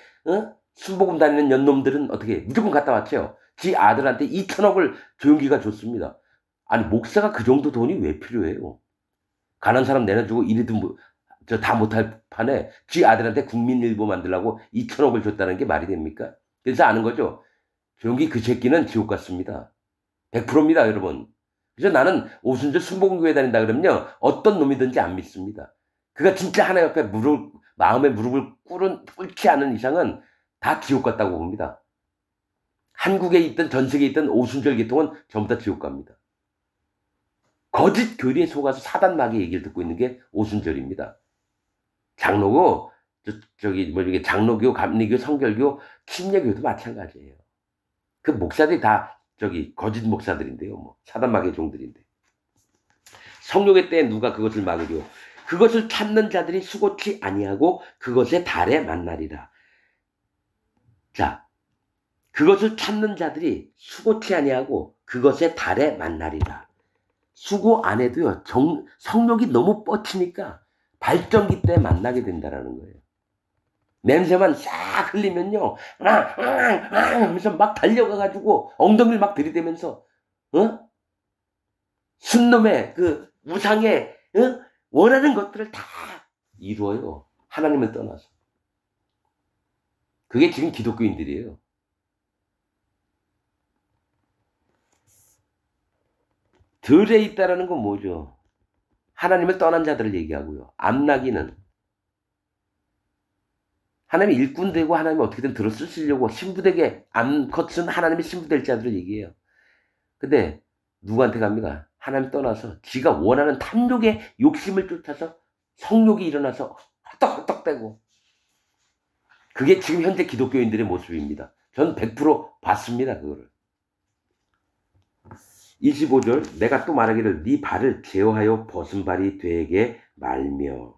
S1: 순복음 다니는 연놈들은 어떻게 무조건 갖다 바쳐요. 지 아들한테 2천억을 조용기가 줬습니다. 아니 목사가 그 정도 돈이 왜 필요해요? 가난한 사람 내놔주고 이래도 다 못할 판에 지 아들한테 국민일보 만들라고 2천억을 줬다는 게 말이 됩니까? 그래서 아는 거죠. 조용기 그 새끼는 지옥 같습니다. 100%입니다, 여러분. 그래서 나는 오순절 순복음교회 다닌다 그러면요, 어떤 놈이든지 안 믿습니다. 그가 진짜 하나님 앞에 마음의 무릎을 꿇지 않은 이상은 다 지옥 같다고 봅니다. 한국에 있든 전 세계에 있든 오순절 계통은 전부 다 지옥 갑니다. 거짓 교리에 속아서 사단마귀의 얘기를 듣고 있는 게 오순절입니다. 장로고, 이게 장로교, 감리교, 성결교, 침례교도 마찬가지예요. 그 목사들이 다 거짓 목사들인데요. 뭐 사단마귀의 종들인데. 성욕의 때에 누가 그것을 막으려? 그것을 찾는 자들이 수고치 아니하고 그것의 달에 만나리라. 자, 그것을 찾는 자들이 수고치 아니하고 그것의 달에 만나리라. 수고 안 해도요, 성욕이 너무 뻗치니까 발전기 때 만나게 된다라는 거예요. 냄새만 싹 흘리면요, 하면서 막 달려가가지고 엉덩이를 막 들이대면서, 순놈의 그 우상의, 원하는 것들을 다 이루어요. 하나님을 떠나서. 그게 지금 기독교인들이에요. 들에 있다라는 건 뭐죠? 하나님을 떠난 자들을 얘기하고요. 암나기는 하나님이 일꾼 되고 하나님이 어떻게든 들어 쓰시려고 신부되게 암컷은 하나님의 신부될 자들을 얘기해요. 근데 누구한테 갑니까? 하나님 떠나서 지가 원하는 탐욕의 욕심을 쫓아서 성욕이 일어나서 헐떡헐떡대고, 그게 지금 현재 기독교인들의 모습입니다. 전 100% 봤습니다, 그거를. 25절, 내가 또 말하기를 네 발을 제어하여 벗은 발이 되게 말며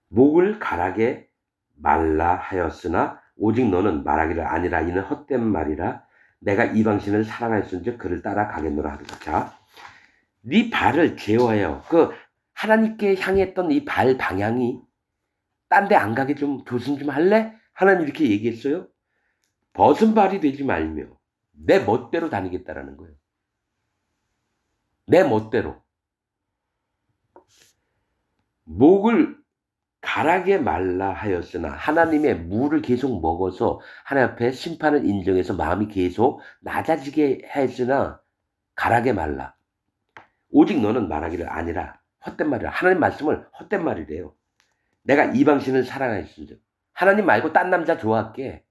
S1: 목을 가라게 말라 하였으나 오직 너는 말하기를 아니라 이는 헛된 말이라. 내가 이방신을 사랑하였은즉 그를 따라가겠노라 하도다. 자, 네 발을 제어하여, 그 하나님께 향했던 이 발 방향이 딴 데 안 가게 좀 조심 좀 할래? 하나님 이렇게 얘기했어요. 벗은 발이 되지 말며 내 멋대로 다니겠다라는 거예요. 내 멋대로. 목을 가라게 말라 하였으나 하나님의 물을 계속 먹어서 하나님 앞에 심판을 인정해서 마음이 계속 낮아지게 했으나 가라게 말라. 오직 너는 말하기를 아니라 헛된 말이라. 하나님 말씀을 헛된 말이래요. 내가 이방신을 사랑하였은즉 하나님 말고 딴 남자 좋아할게.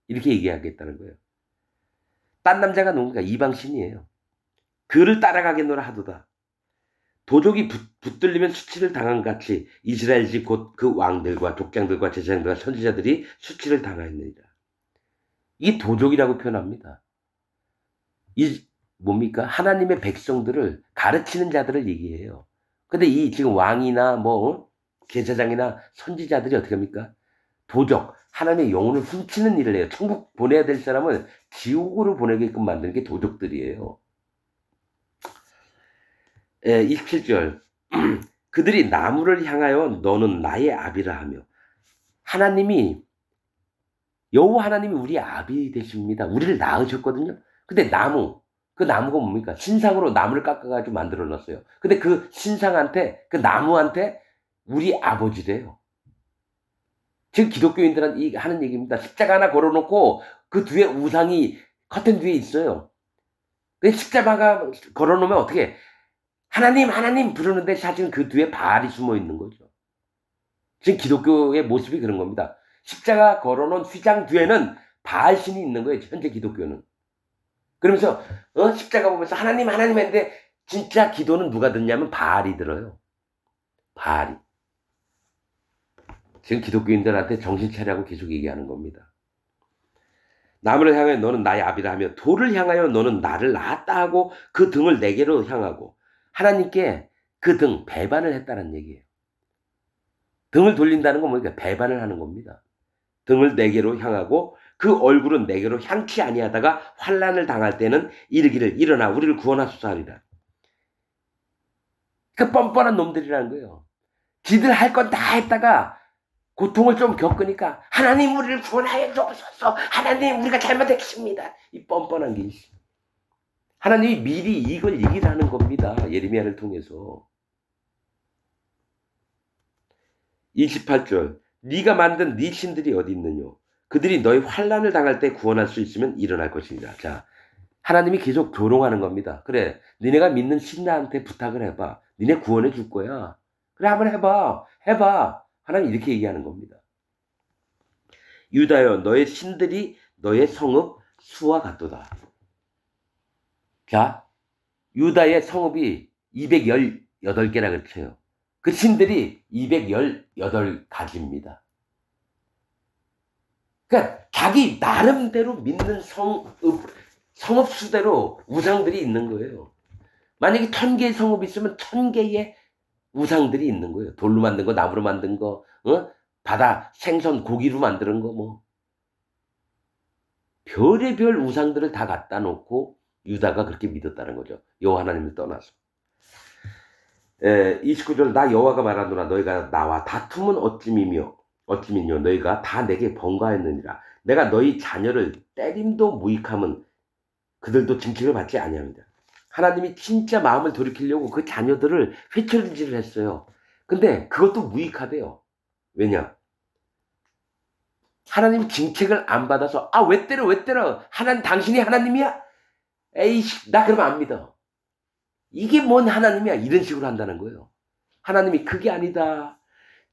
S1: 이렇게 얘기하겠다는 거예요. 딴 남자가 누군가? 이방신이에요. 그를 따라가겠노라 하도다. 도적이 붙들리면 수치를 당한 같이 이스라엘 집 곧 그 왕들과 족장들과 제사장들과 선지자들이 수치를 당하였느니라. 이 도적이라고 표현합니다. 이 뭡니까? 하나님의 백성들을 가르치는 자들을 얘기해요. 근데 이 지금 왕이나 뭐 제사장이나 선지자들이 어떻게 합니까? 도적, 하나님의 영혼을 훔치는 일을 해요. 천국 보내야 될 사람을 지옥으로 보내게끔 만드는 게 도적들이에요. 27절, 그들이 나무를 향하여 너는 나의 아비라 하며, 하나님이, 여호와 하나님이 우리 아비 되십니다. 우리를 낳으셨거든요. 근데 그 나무가 뭡니까? 신상으로 나무를 깎아가지고 만들어 놨어요. 근데 그 신상한테, 그 나무한테 우리 아버지래요. 지금 기독교인들은 하는 얘기입니다. 십자가 하나 걸어놓고 그 뒤에 우상이 커튼 뒤에 있어요. 그 십자가 걸어놓으면 어떻게 하나님 부르는데 사실 그 뒤에 바알이 숨어 있는 거죠. 지금 기독교의 모습이 그런 겁니다. 십자가 걸어놓은 휘장 뒤에는 바알신이 있는 거예요. 현재 기독교는. 그러면서 십자가 보면서 하나님 했는데 진짜 기도는 누가 듣냐면 바알이 들어요. 바알이. 지금 기독교인들한테 정신 차리라고 계속 얘기하는 겁니다. 남을 향하여 너는 나의 아비라 하며 돌을 향하여 너는 나를 낳았다 하고 그 등을 내게로 향하고, 하나님께 그 등 배반을 했다는 얘기예요. 등을 돌린다는 건 뭐니까 배반을 하는 겁니다. 등을 내게로 향하고 그 얼굴은 내게로 향치 아니하다가 환난을 당할 때는 이르기를 일어나 우리를 구원하소서 하리라. 그 뻔뻔한 놈들이라는 거예요. 지들 할 건 다 했다가 고통을 좀 겪으니까 하나님 우리를 구원하여 주옵소서. 하나님 우리가 잘못했습니다. 이 뻔뻔한 게 있어. 하나님이 미리 이걸 얘기를 하는 겁니다. 예레미야를 통해서. 28절 네가 만든 네 신들이 어디 있느뇨? 그들이 너희 환난을 당할 때 구원할 수 있으면 일어날 것이니라. 자, 하나님이 계속 조롱하는 겁니다. 그래, 니네가 믿는 신나한테 부탁을 해봐. 니네 구원해 줄 거야. 그래, 한번 해봐. 해봐. 하나님 이렇게 얘기하는 겁니다. 유다여 너의 신들이 너의 성읍 수와 같도다. 자, 유다의 성읍이 218개라 그랬어요. 그 신들이 218가지입니다. 그러니까 자기 나름대로 믿는 성읍 수대로 우상들이 있는 거예요. 만약에 1000개의 성읍이 있으면 1000개의 우상들이 있는 거예요. 돌로 만든 거, 나무로 만든 거, 바다 생선 고기로 만드는 거, 뭐 별의별 우상들을 다 갖다 놓고 유다가 그렇게 믿었다는 거죠. 여호와 하나님을 떠나서. 29절 나 여호와가 말하노라 너희가 나와 다툼은 어찌미뇨 너희가 다 내게 번거하였느니라. 내가 너희 자녀를 때림도 무익함은 그들도 징책을 받지 아니합니다. 하나님이 진짜 마음을 돌이키려고 그 자녀들을 회초리질을 했어요. 근데 그것도 무익하대요. 왜냐? 하나님 징책을 안 받아서 왜 때려? 하나님 당신이 하나님이야? 에이씨 나 그러면 안 믿어. 이게 뭔 하나님이야? 이런 식으로 한다는 거예요. 하나님이 그게 아니다.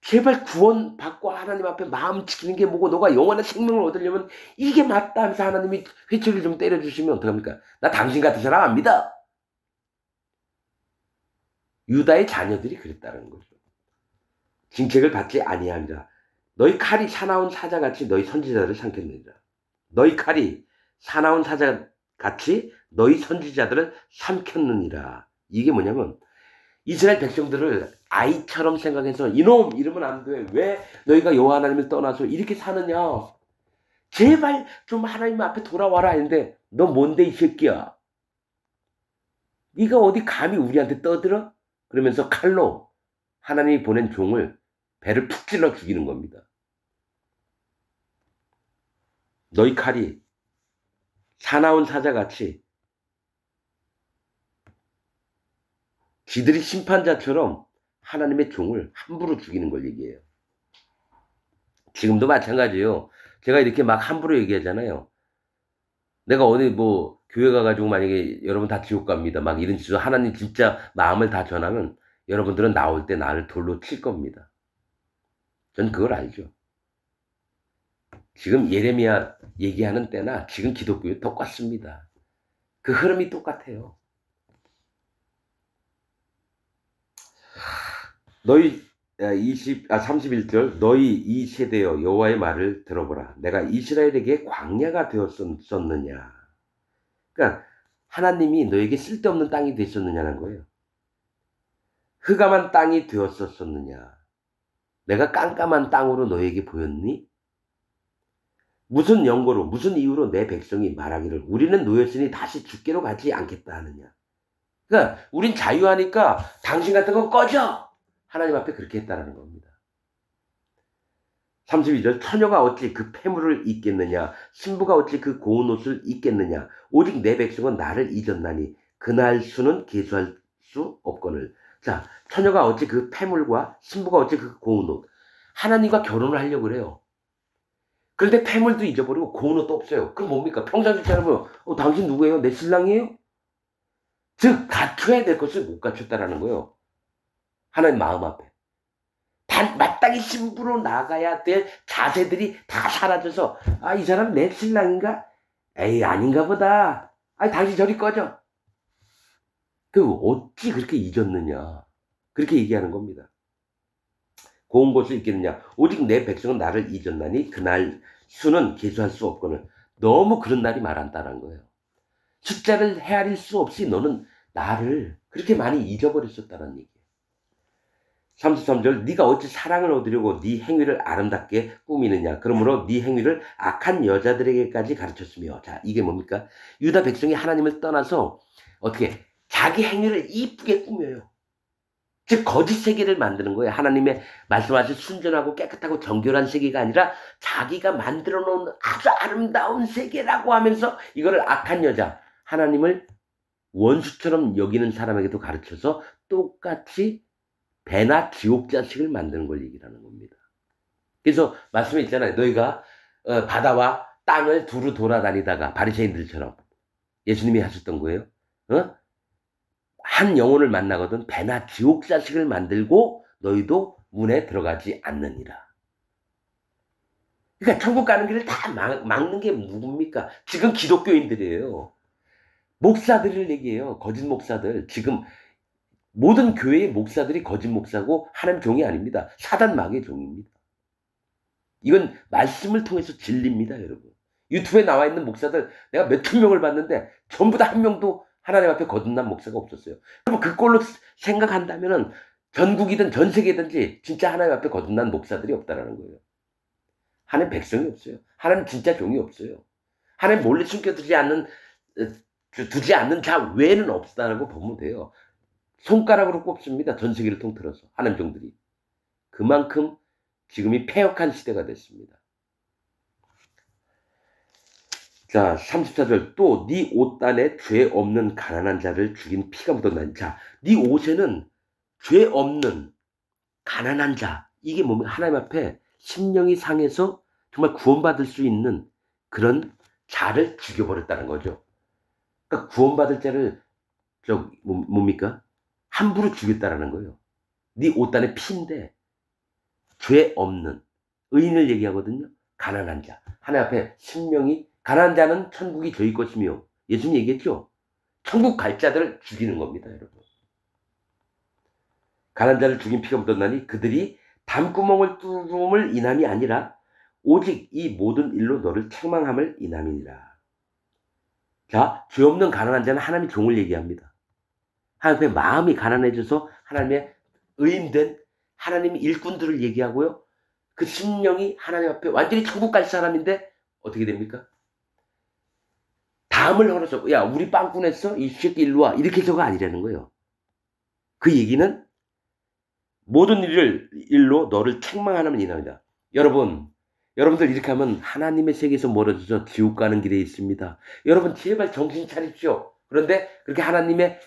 S1: 제발 구원받고 하나님 앞에 마음 지키는 게 뭐고 너가 영원한 생명을 얻으려면 이게 맞다 하면서 하나님이 회초리를 좀 때려주시면 어떡합니까? 나 당신 같은 사람 안 믿어. 유다의 자녀들이 그랬다는 거죠. 징책을 받지 아니하니라. 너희 칼이 사나운 사자같이 너희 선지자들을 삼켰느니라. 너희 칼이 사나운 사자같이 너희 선지자들을 삼켰느니라. 이게 뭐냐면 이스라엘 백성들을 아이처럼 생각해서 이놈 이러면 안 돼. 왜 너희가 여호와 하나님을 떠나서 이렇게 사느냐. 제발 좀 하나님 앞에 돌아와라 했는데 너 뭔데 이 새끼야. 네가 어디 감히 우리한테 떠들어? 그러면서 칼로 하나님이 보낸 종을 배를 푹 찔러 죽이는 겁니다. 너희 칼이 사나운 사자같이 지들이 심판자처럼 하나님의 종을 함부로 죽이는 걸 얘기해요. 지금도 마찬가지예요. 제가 이렇게 막 함부로 얘기하잖아요. 내가 어디 뭐 교회 가가지고 만약에 여러분 다 지옥 갑니다. 막 이런 식으로 하나님 진짜 마음을 다 전하면 여러분들은 나올 때 나를 돌로 칠 겁니다. 전 그걸 알죠. 지금 예레미야 얘기하는 때나 지금 기독교에 똑같습니다. 그 흐름이 똑같아요. 너희 31절 너희 이 세대여 여호와의 말을 들어보라. 내가 이스라엘에게 광야가 되었었느냐. 그러니까 하나님이 너에게 쓸데없는 땅이 되었느냐는 거예요. 흑암한 땅이 되었었느냐. 내가 깜깜한 땅으로 너에게 보였니? 무슨 연고로 무슨 이유로 내 백성이 말하기를 우리는 노였으니 다시 죽게로 가지 않겠다 하느냐. 그러니까 우린 자유하니까 당신 같은 건 꺼져. 하나님 앞에 그렇게 했다라는 겁니다. 32절 처녀가 어찌 그 폐물을 입겠느냐 신부가 어찌 그 고운 옷을 입겠느냐 오직 내 백성은 나를 잊었나니 그날 수는 계수할 수 없거늘. 자, 처녀가 어찌 그 폐물과 신부가 어찌 그 고운 옷. 하나님과 결혼을 하려고 그래요. 그런데 폐물도 잊어버리고 고운 옷도 없어요. 그럼 뭡니까? 평상시 사람은 당신 누구예요? 내 신랑이에요? 즉 갖춰야 될 것을 못 갖췄다라는 거예요. 하나님 마음 앞에. 마땅히 신부로 나가야 될 자세들이 다 사라져서 이 사람 내 신랑인가? 에이 아닌가 보다. 당신 저리 꺼져. 그 어찌 그렇게 잊었느냐. 그렇게 얘기하는 겁니다. 고운 것을 있겠느냐. 오직 내 백성은 나를 잊었나니 그날 수는 계수할 수 없거늘. 너무 그런 날이 말한다는 거예요. 숫자를 헤아릴 수 없이 너는 나를 그렇게 많이 잊어버렸었다는 얘기예요. 33절 네가 어찌 사랑을 얻으려고 네 행위를 아름답게 꾸미느냐. 그러므로 네 행위를 악한 여자들에게까지 가르쳤으며. 자, 이게 뭡니까? 유다 백성이 하나님을 떠나서 어떻게 자기 행위를 이쁘게 꾸며요. 즉 거짓 세계를 만드는 거예요. 하나님의 말씀하신 순전하고 깨끗하고 정결한 세계가 아니라 자기가 만들어 놓은 아주 아름다운 세계라고 하면서 이거를 악한 여자, 하나님을 원수처럼 여기는 사람에게도 가르쳐서 똑같이 배나 지옥 자식을 만드는 걸 얘기하는 겁니다. 그래서 말씀에 있잖아요. 너희가 바다와 땅을 두루 돌아다니다가 바리새인들처럼 예수님이 하셨던 거예요. 한 영혼을 만나거든 배나 지옥 자식을 만들고 너희도 문에 들어가지 않느니라. 그러니까 천국 가는 길을 다 막는 게 누굽니까? 지금 기독교인들이에요. 목사들을 얘기해요. 거짓 목사들. 지금 모든 교회의 목사들이 거짓 목사고 하나님 종이 아닙니다. 사단 마귀의 종입니다. 이건 말씀을 통해서 진리입니다, 여러분. 유튜브에 나와 있는 목사들 내가 몇천 명을 봤는데 전부 다 한 명도 하나님 앞에 거듭난 목사가 없었어요. 그럼 그 꼴로 생각한다면 전국이든 전 세계든지 진짜 하나님 앞에 거듭난 목사들이 없다라는 거예요. 하나님 백성이 없어요. 하나님 진짜 종이 없어요. 하나님 몰래 숨겨두지 않는 자 외에는 없다라고 보면 돼요. 손가락으로 꼽습니다. 전 세계를 통틀어서 하나님 종들이. 그만큼 지금이 패역한 시대가 됐습니다. 자, 34절 또 네 옷단에 죄 없는 가난한 자를 죽인 피가 묻었나니. 자, 네 옷에는 죄 없는 가난한 자, 이게 뭡니까? 하나님 앞에 심령이 상해서 정말 구원받을 수 있는 그런 자를 죽여버렸다는 거죠. 그러니까 구원받을 자를 뭡니까? 함부로 죽였다라는 거예요. 네 옷단에 피인데 죄 없는 의인을 얘기하거든요. 가난한 자. 하나님 앞에 심령이 가난한 자는 천국이 저희 것이며 예수님 얘기했죠. 천국 갈 자들을 죽이는 겁니다, 여러분. 가난한 자를 죽인 피가 묻었나니 그들이 담구멍을 뚫음을 인함이 아니라 오직 이 모든 일로 너를 책망함을 인함이니라. 자, 죄 없는 가난한 자는 하나님의 종을 얘기합니다. 하나님의 마음이 가난해져서 하나님의 의인된 하나님의 일꾼들을 얘기하고요. 그 심령이 하나님 앞에 완전히 천국 갈 사람인데 어떻게 됩니까? 담을 헐어서 야 우리 빵꾸 냈어? 이 새끼 일로 와. 이렇게 해서가 아니라는 거예요. 그 얘기는 모든 일로 너를 책망하는 인합니다. 여러분들 이렇게 하면 하나님의 세계에서 멀어져서 지옥 가는 길에 있습니다. 여러분 제발 정신 차리십시오. 그런데 그렇게 하나님의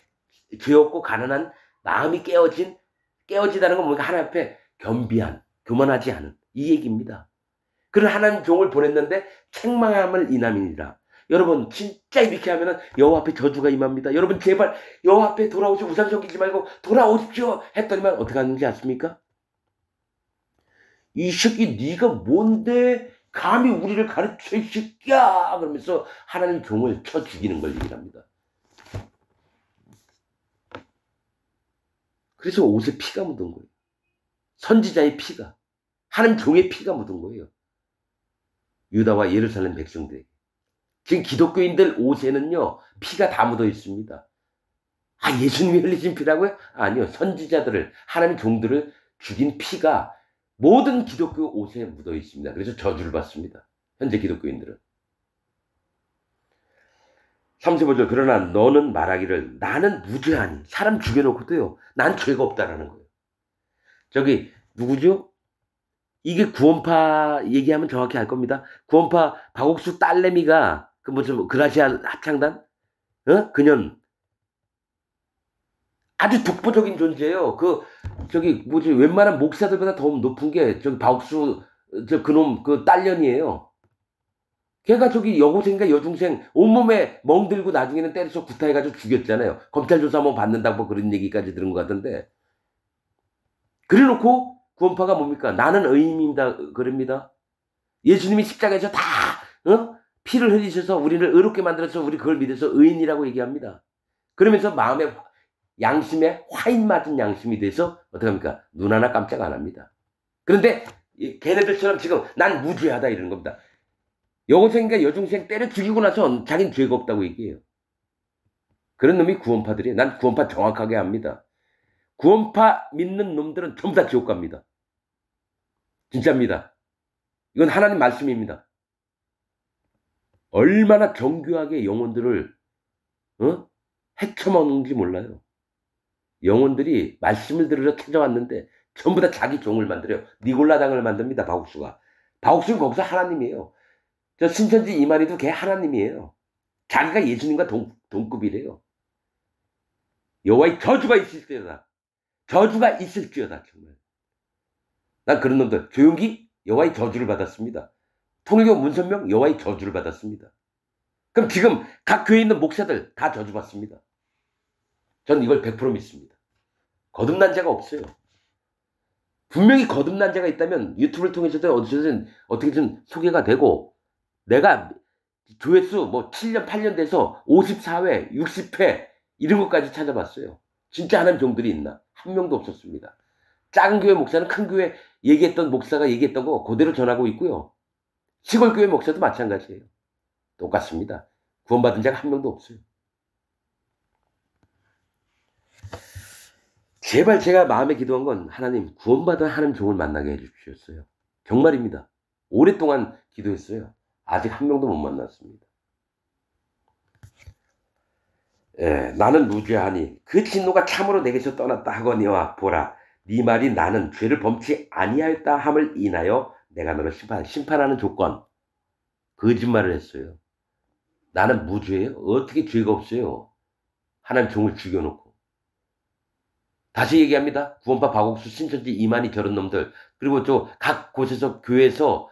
S1: 죄 없고 가난한 마음이 깨어지다는 건 뭔가 하나님 앞에 겸비한, 교만하지 않은 이 얘기입니다. 그런 하나님 종을 보냈는데 책망함을 인함이니라. 여러분 진짜 이렇게 하면 여호와 앞에 저주가 임합니다. 여러분 제발 여호와 앞에 돌아오시고 우상 섬기지 말고 돌아오십시오 했더니만 어떻게 하는지 아십니까? 이 새끼 네가 뭔데 감히 우리를 가르쳐 이 새끼야 그러면서 하나님 종을 쳐 죽이는 걸 얘기합니다. 그래서 옷에 피가 묻은 거예요. 선지자의 피가, 하나님 종의 피가 묻은 거예요. 유다와 예루살렘 백성들에게. 지금 기독교인들 옷에는요 피가 다 묻어 있습니다. 아, 예수님이 흘리신 피라고요? 아니요, 선지자들을, 하나님 종들을 죽인 피가 모든 기독교 옷에 묻어 있습니다. 그래서 저주를 받습니다. 현재 기독교인들은. 35절 그러나 너는 말하기를 나는 무죄하니. 사람 죽여놓고도요 난 죄가 없다라는 거예요. 저기 누구죠? 이게 구원파 얘기하면 정확히 알 겁니다. 구원파 박옥수 딸내미가 그 무슨 그라시아 합창단 그년 아주 독보적인 존재예요. 웬만한 목사들보다 더 높은 게 저기 박옥수 그놈 그 딸년이에요. 걔가 저기 여고생인가 여중생 온몸에 멍들고 나중에는 때려서 구타해가지고 죽였잖아요. 검찰 조사 한번 받는다고 그런 얘기까지 들은 것 같은데. 그래놓고 구원파가 뭡니까? 나는 의인입니다. 그럽니다. 예수님이 십자가에서 다 피를 흘리셔서 우리를 의롭게 만들어서 우리 그걸 믿어서 의인이라고 얘기합니다. 그러면서 양심에 화인 맞은 양심이 돼서 어떡합니까? 눈 하나 깜짝 안 합니다. 그런데 걔네들처럼 지금 난 무죄하다 이러는 겁니다. 여고생과 여중생 때려 죽이고 나서 자기는 죄가 없다고 얘기해요. 그런 놈이 구원파들이에요. 난 구원파 정확하게 압니다. 구원파 믿는 놈들은 전부 다 지옥 갑니다. 진짜입니다. 이건 하나님 말씀입니다. 얼마나 정교하게 영혼들을 헤쳐먹는지 몰라요. 영혼들이 말씀을 들으러 찾아왔는데 전부 다 자기 종을 만들어요. 니골라당을 만듭니다. 바옥수가. 바옥수는 거기서 하나님이에요. 저 신천지 이만희도 걔 하나님이에요. 자기가 예수님과 동급이래요. 여호와의 저주가 있을지어다. 저주가 있을지어다. 정말. 난 그런 놈들. 조용기 여호와의 저주를 받았습니다. 통일교 문선명 여호와의 저주를 받았습니다. 그럼 지금 각 교회에 있는 목사들 다 저주받습니다. 저는 이걸 100% 믿습니다. 거듭난 자가 없어요. 분명히 거듭난 자가 있다면 유튜브를 통해서도 어떻게든 소개가 되고, 내가 조회수 뭐 7년 8년 돼서 54회 60회 이런 것까지 찾아봤어요. 진짜 하나님 종들이 있나? 한 명도 없었습니다. 작은 교회 목사는 큰 교회 얘기했던 목사가 얘기했던 거 그대로 전하고 있고요. 시골 교회 목사도 마찬가지예요. 똑같습니다. 구원받은 자가 한 명도 없어요. 제발 제가 마음에 기도한 건 하나님 구원받은 하나님 종을 만나게 해주셨어요. 정말입니다. 오랫동안 기도했어요. 아직 한 명도 못 만났습니다. 예, 나는 무죄하니 그 진노가 참으로 내게서 떠났다 하거니와 보라 네 말이 나는 죄를 범치 아니하였다 함을 인하여 내가 너를 심판하는 조건. 거짓말을 했어요. 나는 무죄예요. 어떻게 죄가 없어요. 하나님 종을 죽여놓고. 다시 얘기합니다. 구원파 박옥수 신천지 이만희 저런 놈들, 그리고 저 각 곳에서 교회에서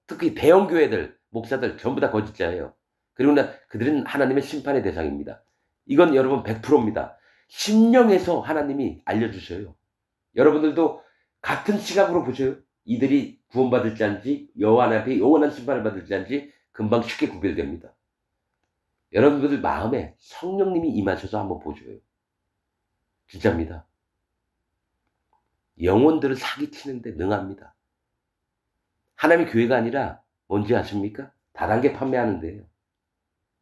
S1: 특히 대형 교회들 목사들 전부 다 거짓자예요. 그리고 그들은 하나님의 심판의 대상입니다. 이건 여러분 100%입니다. 심령에서 하나님이 알려주셔요. 여러분들도 같은 시각으로 보셔요. 이들이 구원받을지 않지, 여호와 앞에 영원한 심판을 받을지 않지 금방 쉽게 구별됩니다. 여러분들 마음에 성령님이 임하셔서 한번 보셔요. 진짜입니다. 영혼들을 사기치는데 능합니다. 하나님의 교회가 아니라 뭔지 아십니까? 다단계 판매하는 데예요.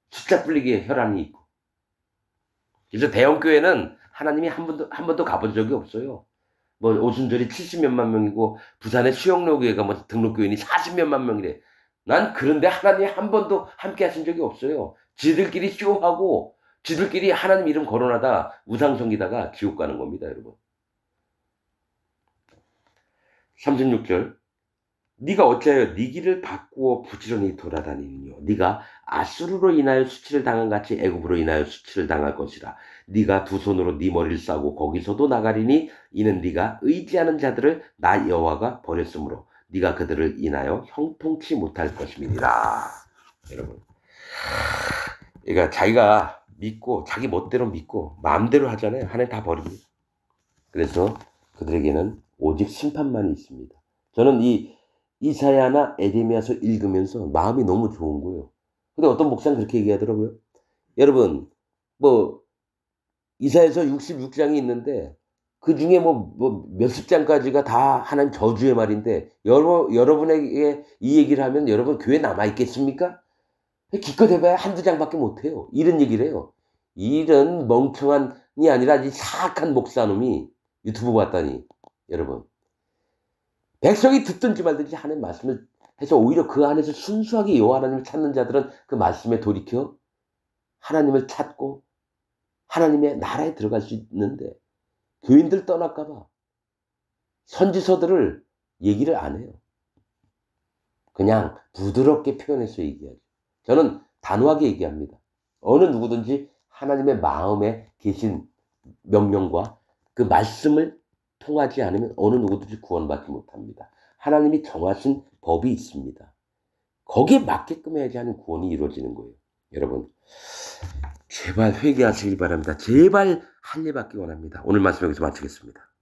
S1: 숫자 뿌리기에 혈안이 있고. 그래서 대형 교회는 하나님이 한 번도 가본 적이 없어요. 뭐 오순절이 70몇만 명이고 부산의 수영로 교회가 뭐 등록교인이 40몇만 명이래. 난 그런데 하나님이 한 번도 함께 하신 적이 없어요. 지들끼리 쇼하고 지들끼리 하나님 이름 거론하다 우상 섬기다가 지옥 가는 겁니다, 여러분. 36절. 네가 어찌하여 네 길을 바꾸어 부지런히 돌아다니느뇨. 네가 아수르로 인하여 수치를 당한 같이 애굽으로 인하여 수치를 당할 것이라. 네가 두 손으로 네 머리를 싸고 거기서도 나가리니 이는 네가 의지하는 자들을 나 여호와가 버렸으므로 네가 그들을 인하여 형통치 못할 것임이니라. 여러분, 그러니까 자기가 믿고 자기 멋대로 믿고 마음대로 하잖아요. 하나님 다 버립니다. 그래서 그들에게는 오직 심판만이 있습니다. 저는 이 이사야나 에레미야서 읽으면서 마음이 너무 좋은 거예요. 근데 어떤 목사는 그렇게 얘기하더라고요. 여러분, 뭐 이사야서 66장이 있는데 그 중에 뭐 몇십 장까지가 다 하나님 저주의 말인데 여러분에게 이 얘기를 하면 여러분 교회 남아 있겠습니까? 기껏 해봐야 한두 장밖에 못해요. 이런 얘기를 해요. 이런 멍청한이 아니라 이 사악한 목사놈이 유튜브 봤다니. 여러분, 백성이 듣든지 말든지 하나님 말씀을 해서 오히려 그 안에서 순수하게 여호와 하나님을 찾는 자들은 그 말씀에 돌이켜 하나님을 찾고 하나님의 나라에 들어갈 수 있는데, 교인들 떠날까봐 선지서들을 얘기를 안 해요. 그냥 부드럽게 표현해서 얘기하죠. 저는 단호하게 얘기합니다. 어느 누구든지 하나님의 마음에 계신 명령과 그 말씀을 통하지 않으면 어느 누구든지 구원받지 못합니다. 하나님이 정하신 법이 있습니다. 거기에 맞게끔 해야지 하는 구원이 이루어지는 거예요. 여러분, 제발 회개하시길 바랍니다. 제발 할 일 받기 원합니다. 오늘 말씀 여기서 마치겠습니다.